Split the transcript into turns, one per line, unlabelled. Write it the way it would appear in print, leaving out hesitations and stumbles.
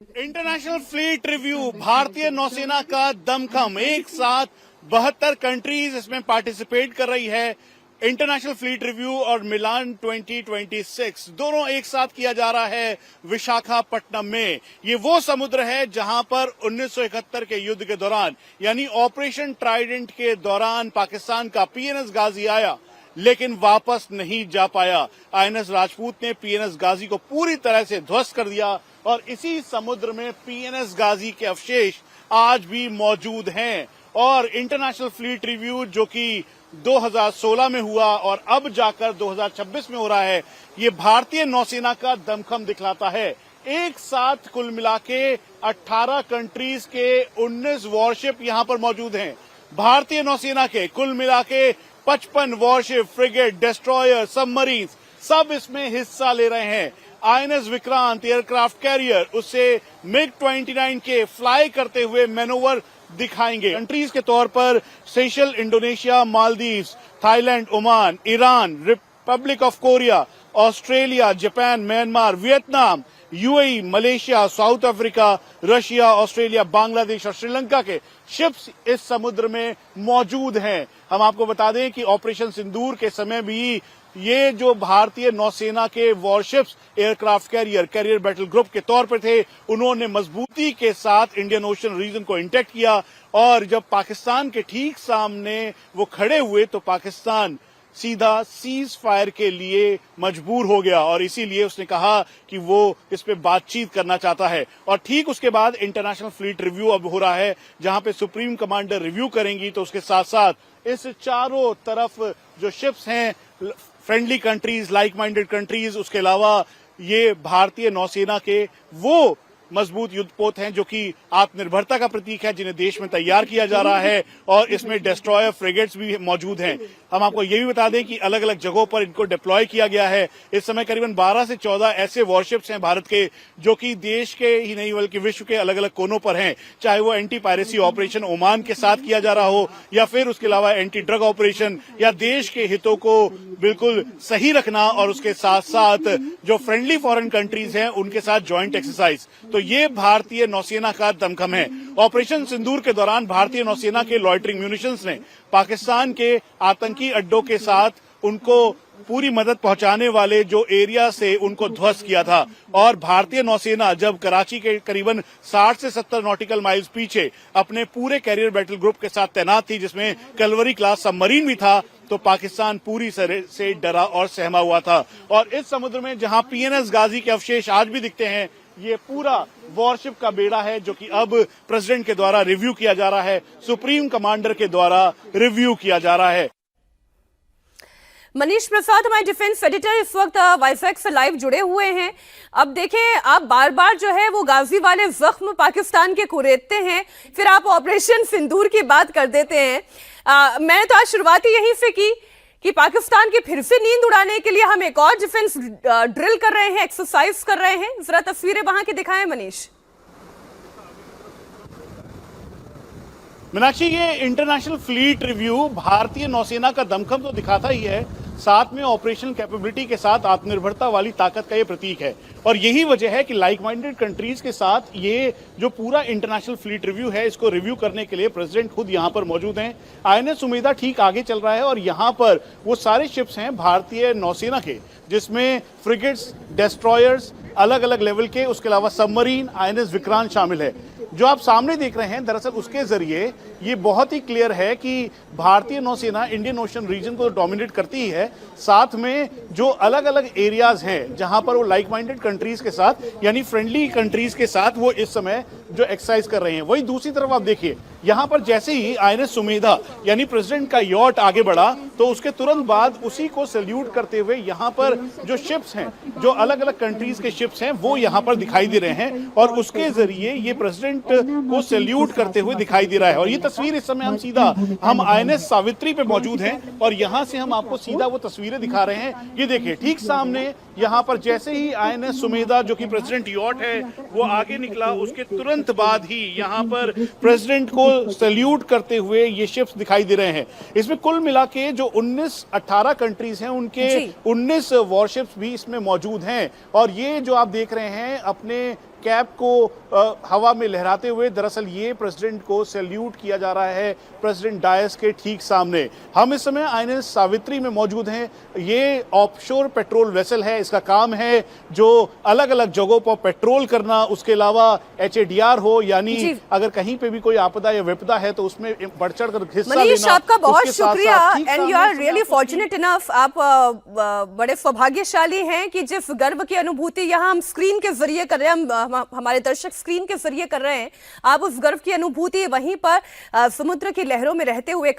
International fleet review भारतीय नौसेना का दमखम। एक साथ 72 कंट्रीज इसमें पार्टिसिपेट कर रही है। इंटरनेशनल फ्लीट रिव्यू और मिलान 2026 दोनों एक साथ किया जा रहा है विशाखापट्टनम में। ये वो समुद्र है जहां पर 1971 के युद्ध के दौरान यानी ऑपरेशन ट्राइडेंट के दौरान पाकिस्तान का पीएनएस गाजी आया लेकिन वापस नहीं जा पाया। आईएनएस राजपूत ने पीएनएस गाजी को पूरी तरह से ध्वस्त कर दिया और इसी समुद्र में पीएनएस गाजी के अवशेष आज भी मौजूद हैं। और इंटरनेशनल फ्लीट रिव्यू जो कि 2016 में हुआ और अब जाकर 2026 में हो रहा है, ये भारतीय नौसेना का दमखम दिखलाता है। एक साथ कुल मिला के 18 कंट्रीज के 19 वॉरशिप यहां पर मौजूद हैं। भारतीय नौसेना के कुल मिला के 55 वॉरशिप, फ्रिगेट, डिस्ट्रॉयर, सबमरीन सब इसमें हिस्सा ले रहे हैं। आईएनएस विक्रांत एयरक्राफ्ट कैरियर उससे मिग-29 के फ्लाई करते हुए मैनोवर दिखाएंगे। कंट्रीज के तौर पर सेशल, Indonesia, Maldives, Thailand, Oman, Iran, Republic of Korea, Australia, Japan, Myanmar, Vietnam, UAE, Malaysia, south Africa, Russia, Australia, Bangladesh और श्रीलंका के शिप्स इस समुद्र में मौजूद हैं। हम आपको बता दें कि ऑपरेशन सिंदूर के समय भी ये जो भारतीय नौसेना के warships aircraft carrier battle group के तौर पर थे, उन्होंने मजबूती के साथ इंडियन ओशन रीजन को इंटैक्ट किया और जब पाकिस्तान के ठीक सामने वो खड़े हुए तो पाकिस्तान सीधा सीज फायर के लिए मजबूर हो गया और इसीलिए उसने कहा कि वो इस पे बातचीत करना चाहता है। और ठीक उसके बाद इंटरनेशनल फ्लीट रिव्यू अब हो रहा है जहां पे सुप्रीम कमांडर रिव्यू करेंगी, तो उसके साथ साथ इस चारों तरफ जो शिप्स हैं, friendly countries, like minded countries, उसके अलावा ये भारतीय नौसेना के वो मजबूत युद्धपोत हैं जो कि आत्मनिर्भरता का प्रतीक है, जिन्हें देश में तैयार किया जा रहा है और इसमें डिस्ट्रॉयर, फ्रिगेट्स भी मौजूद हैं। हम आपको ये भी बता दें कि अलग अलग जगहों पर इनको डिप्लॉय किया गया है। इस समय करीबन 12 से 14 ऐसे वॉरशिप्स हैं भारत के जो कि देश के ही नहीं बल्कि विश्व के अलग अलग कोनों पर हैं, चाहे वो एंटी पायरेसी ऑपरेशन ओमान के साथ किया जा रहा हो या फिर उसके अलावा एंटी ड्रग ऑपरेशन या देश के हितों को बिल्कुल सही रखना और उसके साथ साथ जो फ्रेंडली फॉरेन कंट्रीज हैं उनके साथ ज्वाइंट एक्सरसाइज। तो ये भारतीय नौसेना का दमखम है। ऑपरेशन सिंदूर के दौरान भारतीय नौसेना के लॉयटरिंग म्यूनिशंस ने पाकिस्तान के आतंकी अड्डों के साथ उनको पूरी मदद पहुंचाने वाले जो एरिया से उनको ध्वस्त किया था और भारतीय नौसेना जब कराची के करीबन 60 से 70 नॉटिकल माइल्स पीछे अपने पूरे कैरियर बैटल ग्रुप के साथ तैनात थी, जिसमें कलवरी क्लास सबमरीन भी था, तो पाकिस्तान पूरी तरह से डरा और सहमा हुआ था। और इस समुद्र में जहां पीएनएस गाजी के अवशेष आज भी दिखते हैं, ये पूरा वॉरशिप का बेड़ा है जो कि अब प्रेसिडेंट के द्वारा रिव्यू किया जा रहा है, सुप्रीम कमांडर के द्वारा रिव्यू किया जा रहा है।
मनीष प्रसाद हमारे डिफेंस एडिटर इस वक्त वाईफैक्स से लाइव जुड़े हुए हैं। अब देखें, आप बार बार जो है वो गाजी वाले जख्म पाकिस्तान के कुरेदते हैं, फिर आप ऑपरेशन सिंदूर की बात कर देते हैं। मैंने तो आज शुरुआत ही यहीं से की कि पाकिस्तान की फिर से नींद उड़ाने के लिए हम एक और डिफेंस ड्रिल कर रहे हैं, एक्सरसाइज कर रहे हैं। जरा तस्वीरें वहां की दिखाएं मनीष।
मीनाक्षी, ये इंटरनेशनल फ्लीट रिव्यू भारतीय नौसेना का दमखम तो दिखाता ही है, साथ में ऑपरेशनल कैपेबिलिटी के साथ आत्मनिर्भरता वाली ताकत का ये प्रतीक है। और यही वजह है कि लाइक माइंडेड कंट्रीज के साथ ये जो पूरा इंटरनेशनल फ्लीट रिव्यू है, इसको रिव्यू करने के लिए प्रेसिडेंट खुद यहां पर मौजूद हैं। आईएनएस उमेदा ठीक आगे चल रहा है और यहां पर वो सारे शिप्स हैं भारतीय नौसेना के, जिसमें फ्रिगेट्स, डिस्ट्रॉयर्स अलग अलग लेवल के, उसके अलावा सबमरीन, आईएनएस विक्रांत शामिल है। जो आप सामने देख रहे हैं, दरअसल उसके जरिए ये बहुत ही क्लियर है कि भारतीय नौसेना इंडियन ओशन रीजन को डोमिनेट करती ही है, साथ में जो अलग अलग एरियाज हैं जहां पर वो लाइक माइंडेड कंट्रीज के साथ यानी फ्रेंडली कंट्रीज के साथ वो इस समय जो एक्सरसाइज कर रहे हैं। वही दूसरी तरफ आप देखिए, यहां पर जैसे ही आईएनएस सुमेधा यानी प्रेसिडेंट का यॉट आगे बढ़ा तो उसके तुरंत बाद उसी को सैल्यूट करते हुए यहां पर जो शिप्स हैं, जो अलग अलग कंट्रीज के शिप्स हैं, वो यहां पर दिखाई दे रहे हैं और उसके जरिए ये प्रेसिडेंट को सैल्यूट करते हुए दिखाई दे रहा है। और ये तस्वीर इस समय हम आईएनएस सावित्री पे मौजूद हैं और यहां से हम आपको सीधा वो तस्वीरें दिखा रहे हैं। ये देखिए, ठीक सामने यहां पर जैसे ही आईएनएस सुमेधा जो कि प्रेसिडेंट यॉट है वो आगे निकला, उसके तुरंत बाद ही यहां पर प्रेसिडेंट को सैल्यूट करते हुए ये शिप्स दिखाई दे रहे हैं। इसमें कुल मिला के जो 18 कंट्रीज हैं उनके 19 वॉरशिप्स भी इसमें मौजूद हैं और ये जो आप देख रहे हैं अपने कैप को हवा में लहराते हुए। दरअसल ये प्रेसिडेंट को सैल्यूट किया जा रहा है प्रेसिडेंट डायस के ठीक सामने। हम इस समय आईएनएस सावित्री में मौजूद हैं। ये ऑफशोर पेट्रोल वेसल है। इसका काम है जो अलग अलग जगहों पर पेट्रोल करना, उसके अलावा HADR हो, यानी अगर कहीं पे भी कोई आपदा या विपदा है तो उसमें बढ़ चढ़ कर हिस्सा लेना।
मनीष, आपका बहुत
उसके साथ
शुक्रिया
साथ ठीक
and you are really fortunate enough. आप बड़े सौभाग्यशाली हैं कि जिस गर्व की अनुभूति यहाँ हम स्क्रीन के जरिए कर रहे हैं, हमारे दर्शक स्क्रीन के जरिए कर रहे हैं, आप उस गर्व की अनुभूति वहीं पर समुद्र की लहरों में रहते हुए